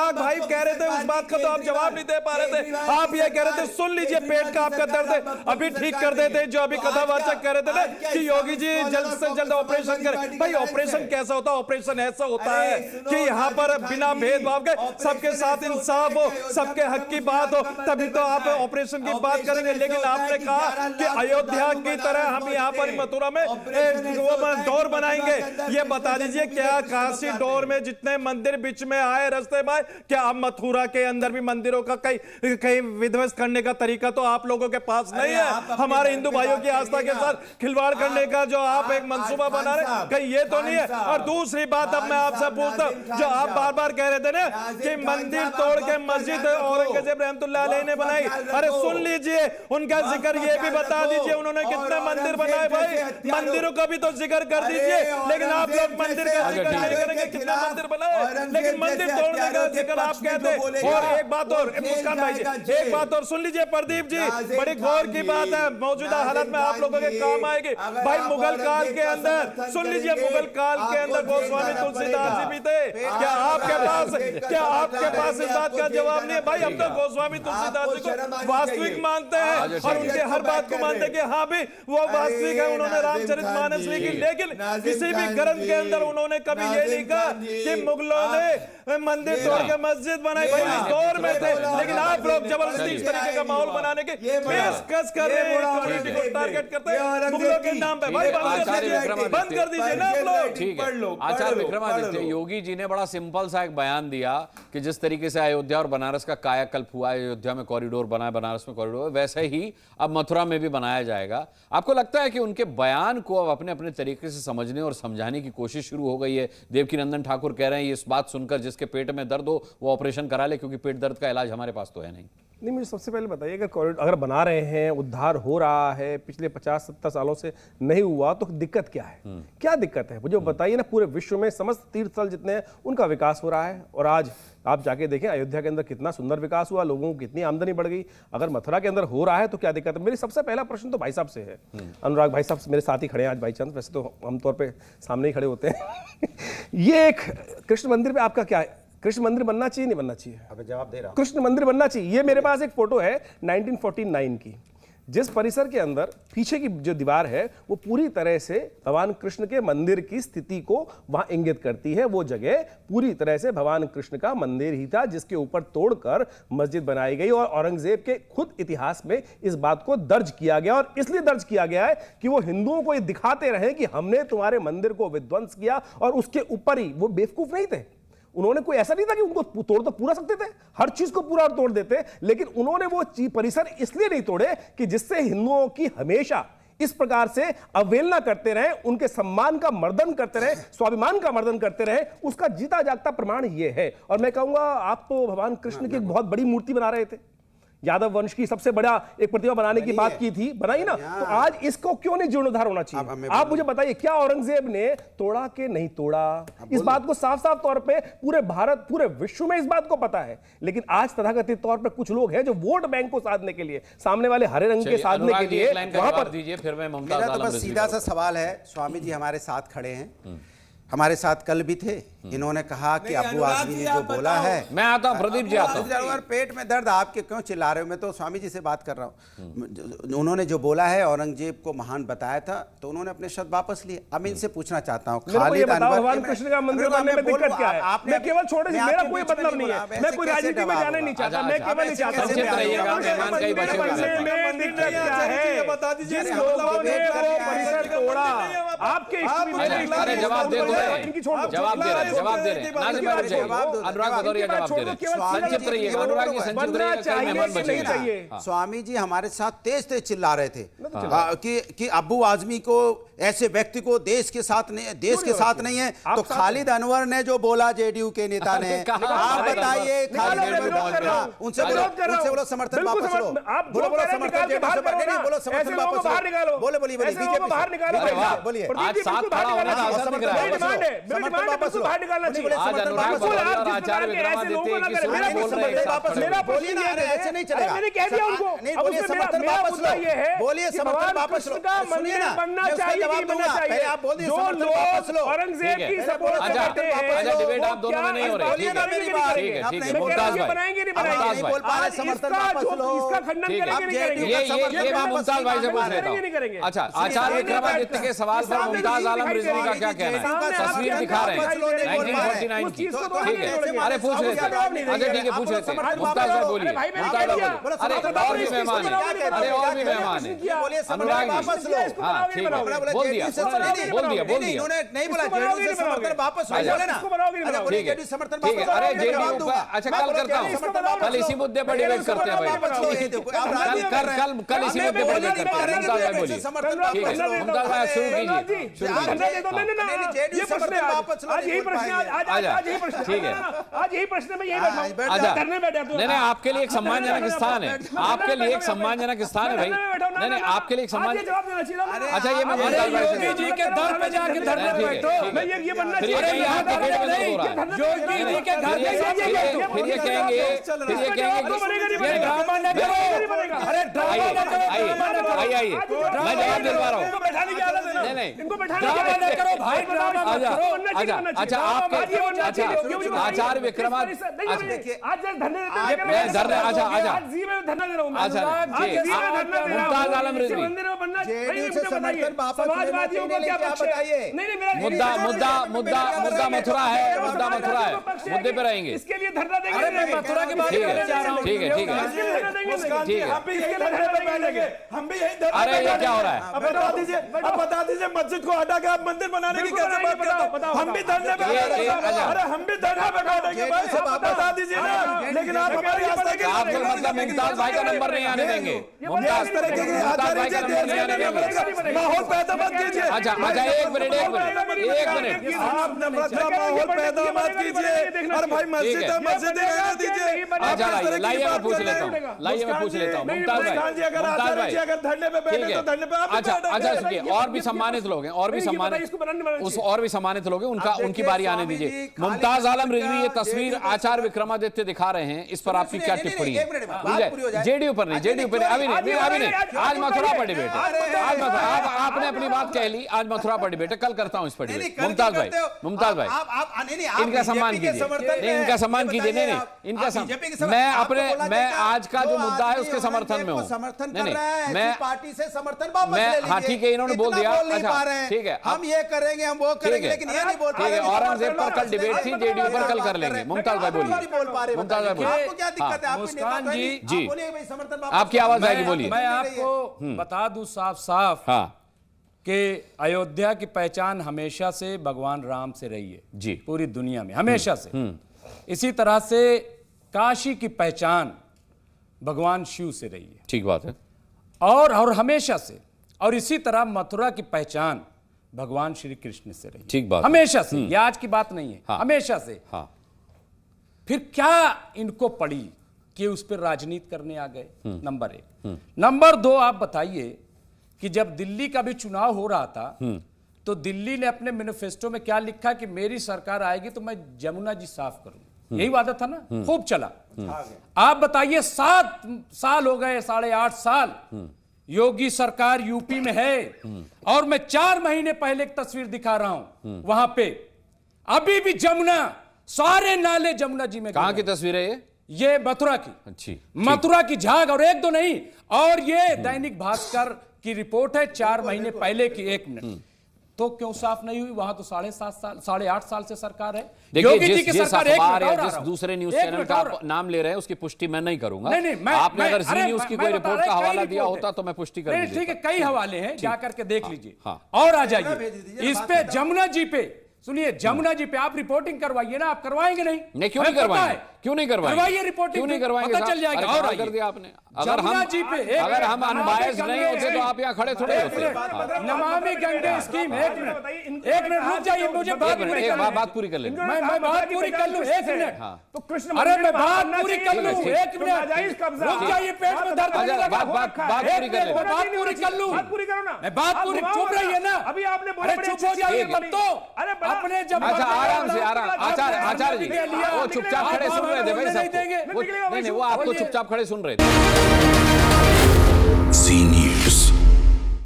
अनुराग भाई कह रहे थे उस बात का तो आप जवाब नहीं दे पा रहे थे। आप ये कह रहे थे सुन लीजिए पेट का आपका दर्द है, अभी ठीक कर देते। जो अभी कथावाचक कह रहे थे ना कि योगी जी जल्द से जल्द ऑपरेशन करें। भाई ऑपरेशन कैसा होता है? ऑपरेशन ऐसा होता है कि यहाँ पर बिना भेदभाव के सबके साथ इंसाफ हो, सबके हक की बात हो, तभी तो आप ऑपरेशन की बात करेंगे। लेकिन आपने कहा कि अयोध्या की तरह हम यहाँ पर मथुरा में डोर बनाएंगे। ये बता दीजिए क्या काशी डोर में जितने मंदिर बीच में आए रास्ते में, क्या अब मथुरा के अंदर भी मंदिरों का कहीं विध्वंस करने का तरीका तो आप लोगों के पास नहीं है? हमारे हिंदू भाइयों की आस्था के साथ खिलवाड़ करने का जो आप एक मंसूबा बना रहे, कहीं ये तो नहीं है? और दूसरी बात अब मैं आपसे पूछता हूं, जो आप बार बार कह रहे थे ना कि मंदिर तोड़ के मस्जिद औरंगजेब रहमतुल्लाह अलैह ने बनाई, अरे सुन लीजिए उनका जिक्र ये भी बता दीजिए उन्होंने कितने मंदिर बनाए। भाई मंदिरों का भी तो जिक्र कर दीजिए, लेकिन आप लोग मंदिर का जिक्र नहीं करेंगे कितने मंदिर बनाए, लेकिन मंदिर तोड़ने का जिक्र आप कहते। और एक बात और मुस्कान भाई जी, एक बात और सुन लीजिए प्रदीप जी, बड़ी गौर की बात है, मौजूदा हालत में आप लोगों के काम आएगी। भाई मुगल काल के अंदर सुन लीजिए, मुगल काल के अंदर गोस्वामी तुलसीदास जी भी थे। क्या आपके पास इस बात का जवाब नहीं है? भाई हम तो गोस्वामी तुलसीदास जी को वास्तविक मानते हैं और उनके हर बात को मानते हैं कि हाँ भी वो वास्तविक है, उन्होंने रामचरितमानस लिखी, लेकिन किसी भी ग्रंथ के अंदर उन्होंने कभी ये नहीं कहा कि मुगलों ने मंदिर तोड़ के मस्जिद बनाई। भाई इस दौर में थे, लेकिन आप लोग जबरदस्ती इस तरीके का माहौल बनाने की पेशकश कर रहे हैं, कम्युनिटी को टारगेट करते हैं मुगलों के नाम पे। भाई बंद कर दीजिए ना आप लोग। ठीक है आचार्य विक्रमादित्य, योगी जी ने बड़ा सिंपल सा एक बयान दिया कि जिस तरीके से अयोध्या और बनारस का कायाकल्प हुआ, अयोध्या में कॉरिडोर बना, बनारस में कॉरिडोर, वैसे ही अब मथुरा में भी बनाया जाएगा। आपको लगता है कि उनके बयान को अब अपने अपने तरीके से समझने और समझाने की कोशिश शुरू हो गई है? देवकीनंदन ठाकुर कह रहे हैं इस बात सुनकर जिसके पेट में दर्द हो वो ऑपरेशन करा ले, क्योंकि पेट दर्द का इलाज हमारे पास तो है नहीं। मुझे सबसे पहले बताइए कि कॉरिडोर अगर बना रहे हैं, उद्धार हो रहा है, पिछले 50-70 सालों से नहीं हुआ, तो दिक्कत क्या है? क्या दिक्कत है मुझे बताइए ना। पूरे विश्व में समस्त तीर्थ स्थल जितने हैं उनका विकास हो रहा है, और आज आप जाके देखें अयोध्या के अंदर कितना सुंदर विकास हुआ, लोगों को कितनी आमदनी बढ़ गई। अगर मथुरा के अंदर हो रहा है तो क्या दिक्कत है? मेरी सबसे पहला प्रश्न तो भाई साहब से है। अनुराग भाई साहब मेरे साथ ही खड़े हैं आज, भाई चंद वैसे तो आमतौर पर सामने ही खड़े होते हैं। ये एक कृष्ण मंदिर पे आपका क्या है? कृष्ण मंदिर बनना चाहिए नहीं बनना चाहिए? अब जवाब दे रहा हूं। कृष्ण मंदिर बनना चाहिए। ये मेरे पास एक फोटो है 1949 की, जिस परिसर के अंदर पीछे की जो दीवार है वो पूरी तरह से भगवान कृष्ण के मंदिर की स्थिति को वहां इंगित करती है। वो जगह पूरी तरह से भगवान कृष्ण का मंदिर ही था, जिसके ऊपर तोड़कर मस्जिद बनाई गई। और औरंगजेब के खुद इतिहास में इस बात को दर्ज किया गया, और इसलिए दर्ज किया गया है कि वो हिंदुओं को ये दिखाते रहे कि हमने तुम्हारे मंदिर को विध्वंस किया। और उसके ऊपर ही वो बेवकूफ नहीं थे, उन्होंने कोई ऐसा नहीं था कि उनको तोड़ तो पूरा सकते थे, हर चीज को पूरा तोड़ देते, लेकिन उन्होंने वो परिसर इसलिए नहीं तोड़े कि जिससे हिंदुओं की हमेशा इस प्रकार से अवहेलना करते रहे, उनके सम्मान का मर्दन करते रहे, स्वाभिमान का मर्दन करते रहे। उसका जीता जागता प्रमाण ये है। और मैं कहूंगा आप तो भगवान कृष्ण की एक बहुत बड़ी मूर्ति बना रहे थे, यादव वंश की सबसे बड़ा एक प्रतिमा बनाने की बात की थी, बनाई ना, तो आज इसको क्यों नहीं जीर्णोद्धार होना चाहिए? आप मुझे बताइए, क्या औरंगजेब ने तोड़ा कि नहीं तोड़ा? इस बात को साफ साफ तौर पे पूरे भारत, पूरे विश्व में इस बात को पता है। लेकिन आज तथाकथित तौर पे कुछ लोग हैं जो वोट बैंक को साधने के लिए, सामने वाले हरे रंग के साधने के लिए वहां पर दीजिए। फिर मैं मेरा तो बस सीधा सा सवाल है, स्वामी जी हमारे साथ खड़े हैं, हमारे साथ कल भी थे, इन्होंने कहा कि अबू आजमी ने जो बोला है। मैं आता हूं प्रदीप जी, आता हूं। पेट में दर्द आपके क्यों चिल्ला रहे हो? मैं तो स्वामी जी से बात कर रहा हूं। उन्होंने जो बोला है औरंगजेब को महान बताया था, तो उन्होंने अपने शब्द वापस लिए। अब मैं इनसे पूछना चाहता हूं, खालिद अनवर भगवान कृष्ण का मंदिर बनने में दिक्कत क्या है? मैं केवल छोटे से, मेरा कोई मतलब नहीं है, मैं कोई राजनीति में जाना नहीं चाहता, मैं केवल नहीं चाहता जिस लोगों ने वो परिसर तोड़ा, आपके जवाब दे रहे अनुराग भदौरिया जवाब दे रहे। संक्षिप्त रहिएगा अनुराग जी, संक्षिप्त रहिएगा। स्वामी जी हमारे साथ तेज तेज चिल्ला रहे थे कि अबू आजमी को, ऐसे व्यक्ति को देश के साथ नहीं है। तो खालिद अनवर ने जो बोला जेडीयू के नेता ने, आप बताइए, उनसे बोलो समर्थन वापस लो, बोलो समर्थन, बोलो समर्थन वापस लो, बोलिए बाहर निकालो, बोलिए आज साथ खड़ा होना मेरी डिमांड है बाहर निकालना चाहिए। आज अनुराग बिल्कुल, बड़ौदा आप और जिस आचार्य प्रकार के ऐसे विक्रमादित्य लोगों का की करें। सुनो मेरा बोल रहे हैं एक साथ मेरा खड़े प्रश्न ये है, ऐसे नहीं चलेगा। मैंने कह दिया उनको। नहीं, अब बोलिए उसमें समर्थन मेरा वापस मुद्दा लो। ये है बोलिए कि समर्थन भगवान वापस कृष्ण लो। का सुनिए मंदिर ना, बनना मैं उसका चाहिए जवाब कि बनना दूंगा। चाहिए। पहले आप बोल दीजिए जो समर्थन वापस लो। लोग औरंगजेब ठीक है। की सपोर्ट अच्छा, करते हैं, अच्छा, डिबेट आप दोनों में नहीं हो रही। बोलिए ना मेरी बात। ठीक है, ठीक है, मैं कह रहा हूं कि मुमताज भाई, बनाएंगे नहीं मुमताज बनाएंगे। भाई। बोल पा रहे आज समर्थन इसका वापस जो लो। इसका खंडन ठीक है। करेंगे नहीं करेंगे। ये मैं मुमताज भाई से पूछ लेता करेंगे नहीं करेंगे। हूँ। अच्छा, आचार्य विक्रमादित्य के सवाल पर मुमताज आलम रिजवी का क्या कहना है? तस्वीर दिखा रहे हैं 1949 की। ठीक है, अरे पूछ लेते हैं। अच्छा ठीक है, पूछ लेते हैं। मुमताज भाई बोलिए, मुमताज भाई बोलिए। अरे और भी मेहमान हैं, अरे और भी मेहमान हैं। अनुराग जी, हाँ ठीक है, बोल दिया, बोल दिया। नहीं बोला जेडीयू से समर्थन वापस लो, बोले ना। ठीक है, समर्थन ठीक है। वापस अरे लो, जेडीयू जवाब पर दूंगा। अच्छा मैं कल बोल रहा करता हूँ, हूँ, समर्थन वापस कल इसी लो। मुद्दे पर डिबेट करते हैं वापस लो, भाई। ये देखो, आप राजी कर रहे हैं। कल इसी मुद्दे पर डिबेट करते हैं। मुमताज भाई बोलिए। समर्थन ठीक वापस है, लो। मुमताज भाई शुरू कीजिए, शुरू कीजिए। जेडीयू समर्थन वापस लो, आज यही प्रश्न आज यही प्रश्न ठीक है। आज यही प्रश्न में यही बैठा अच्छा, धरने बैठा नहीं नहीं, आपके लिए एक सम्मानजनक स्थान है, आपके लिए एक सम्मानजनक स्थान है भाई। नहीं नहीं, आपके लिए एक सम्मान। जवाब देना चाहिए। अच्छा, ये मैं मुमताज भाई से योगी जी के दर पे जाके धरने पे बैठो। मैं ये बनना फिर ये चाहिए। कहेंगे यहाँ डिबेट में नहीं हो रहा है। योगी जी के घर पे जाके बैठो। फिर ये कहेंगे ये ड्रामा न करो। अरे ड्रामा न करो, ड्रामा न करो। आइए मैं जवाब दिलवा रहा हूँ। इनको बैठाने की आदत है ना। नहीं नहीं, इनको बैठाने की ड्रामा आदत न है। करो भाई, ड्रामा न अच्छा, करो। अच्छा आपके अच्छा आचार्य विक्रमादित्य आज धरने मैं धरने अच्छा अच्छा आज जी में धरना दे रहा हूं मैं। अच्छा आज ठीक जी में धरना दे रहा हूं। मुमताज आलम रिजवी मंदिर में बनना जेडीयू से मुझे बताइए, समर्थन वापस समाजवादियों लेना को क्या चाहिए, पक्ष है? बताइए। नहीं मेरा मुद्दा मथुरा है, मुद्दा मथुरा है, मुद्दे पे रहेंगे। इसके लिए धरना देंगे। अरे मैं मथुरा की बात ठीक करने जा रहा है, हूँ। ठीक है, ठीक है, इसके लिए धरना देंगे। ठीक है। हम भी यही धरने पे बैठेंगे, हम भी यही धरने अरे पे ये क्या हो रहा है? अब बता दीजिए मस्जिद को हटा के आप मंदिर बनाने की कैसे बात करते हो? हम भी धरने पे बैठेंगे। अरे हम भी धरने पे बैठेंगे भाई, बता दीजिए ना। लेकिन आप हमारी आस्था के आप लोग मतलब मुमताज भाई का नंबर नहीं आने देंगे। मुमताज भाई का नंबर नहीं आने देंगे। माहौल पैदा मत कीजिए। अच्छा अच्छा, एक मिनट आप नफरत का माहौल पैदा मत कीजिए। और भाई मस्जिद है, मस्जिद रहने दीजिए। अच्छा लाइए मैं पूछ लेता हूँ, लाइए मैं पूछ लेता हूँ। मुमताज भाई, मुमताज भाई अगर धरने पे बैठे तो धरने पे आप अच्छा अच्छा सुनिए, और भी सम्मानित लोग हैं, और भी सम्मानित लोग हैं, उनका उनकी बारी आने दीजिए। मुमताज आलम रिजवी ये तस्वीर आचार्य विक्रमादित्य दिखा रहे हैं, इस पर आपकी क्या टिप्पणी है? जेडीयू पर नहीं, जेडीयू पर अभी नहीं, आज मथुरा पर डिबेट है। आज आपने अपनी बात कह ली, आज मथुरा पर डिबेट है, कल करता हूं इस पर डिबेट। मुमताज भाई इनका सम्मान कीजिए, नहीं इनका सम्मान कीजिए, नहीं इनका मैं आज का जो मुद्दा है उसके समर्थन में हूँ। समर्थन नहीं कर रहा है, मैं पार्टी से समर्थन वापस मैं ले लीजिए। हाँ ठीक है, इन्होंने बोल दिया। इतना नहीं अच्छा पा रहे हैं। ठीक है, हम ये करेंगे, हम वो करेंगे, लेकिन ये नहीं बोल पा ठीक रहे है, औरंगजेब पर कल डिबेट थी, जेडीयू पर कल कर लेंगे। मुमताज भाई बोलिए, मुमताज भाई बोलिए। आपको क्या दिक्कत है? आप मुस्कान जी, जी। बोलिए भाई, समर्थन वापस आपकी आवाज आएगी, बोलिए। मैं आपको बता दूं साफ साफ हाँ कि अयोध्या की पहचान हमेशा से भगवान राम से रही है जी, पूरी दुनिया में, हमेशा से। इसी तरह से काशी की पहचान भगवान शिव से रही है, ठीक बात है। और हमेशा से, और इसी तरह मथुरा की पहचान भगवान श्री कृष्ण से रही है, ठीक बात है। हमेशा से। ये आज की बात नहीं है, हाँ। हमेशा से। हाँ फिर क्या इनको पड़ी कि उस पर राजनीति करने आ गए? नंबर 1। नंबर 2, आप बताइए कि जब दिल्ली का भी चुनाव हो रहा था तो दिल्ली ने अपने मैनिफेस्टो में क्या लिखा कि मेरी सरकार आएगी तो मैं जमुना जी साफ करूंगा, यही वादा था ना, खूब चला। आप बताइए 7 साल हो गए, 8.5 साल योगी सरकार यूपी में है, और मैं 4 महीने पहले एक तस्वीर दिखा रहा हूं, वहां पे अभी भी जमुना, सारे नाले जमुना जी में। कहां की तस्वीर है ये मथुरा की, अच्छी मथुरा की झाग, और एक दो नहीं, और ये दैनिक भास्कर की रिपोर्ट है 4 महीने पहले की। 1 मिनट, तो क्यों साफ नहीं हुई? वहां तो 8.5 साल से सरकार है। योगी जी की सरकार। अखबार या जिस दूसरे न्यूज चैनल का आप नाम ले रहे हैं उसकी पुष्टि मैं नहीं करूंगा। आपने अगर जी न्यूज की कोई रिपोर्ट का हवाला दिया होता तो मैं पुष्टि कर देता। ठीक है, कई हवाले हैं, जाकर के देख लीजिए। और आ जाइए इस पे, जमुना जी पे। सुनिए, जमुना जी पे आप रिपोर्टिंग करवाइए ना, आप करवाएंगे नहीं? क्यों नहीं करवाएंगे? क्यों नहीं करवाएंगे? करवाइए रिपोर्टिंग, क्यों नहीं करवाएंगे? पता चल जाएगा। अरे और कर दिया आपने। अगर जमुना जी पे अगर हम अनबायस्ड नहीं होते तो आप यहाँ खड़े थोड़े होते। नमामि गंगे स्कीम, एक मिनट रुक जाइए, मुझे बात पूरी कर लेंगे। मैं बात पूरी कर लूं, एक मिनट। तो कृष्ण अरे मंदिर मैं में बात बनना पूरी चाहिए। कर लूं, एक मिनट नाजायज कब्जा। रुक जाइए, पेट में दर्द होने लगा। बात पूरी कर ले। मैं बात पूरी कर लूं, बात पूरी करो ना। मैं बात पूरी, चुप रहिए ना। अभी आपने बोला अरे चुप हो जाइए तब तो। अरे अपने जब अच्छा आराम से, आचार्य जी वो चुपचाप खड़े सुन रहे थे भाई सबको। नहीं, वो आपको चुपचाप खड़े सुन रहे थे।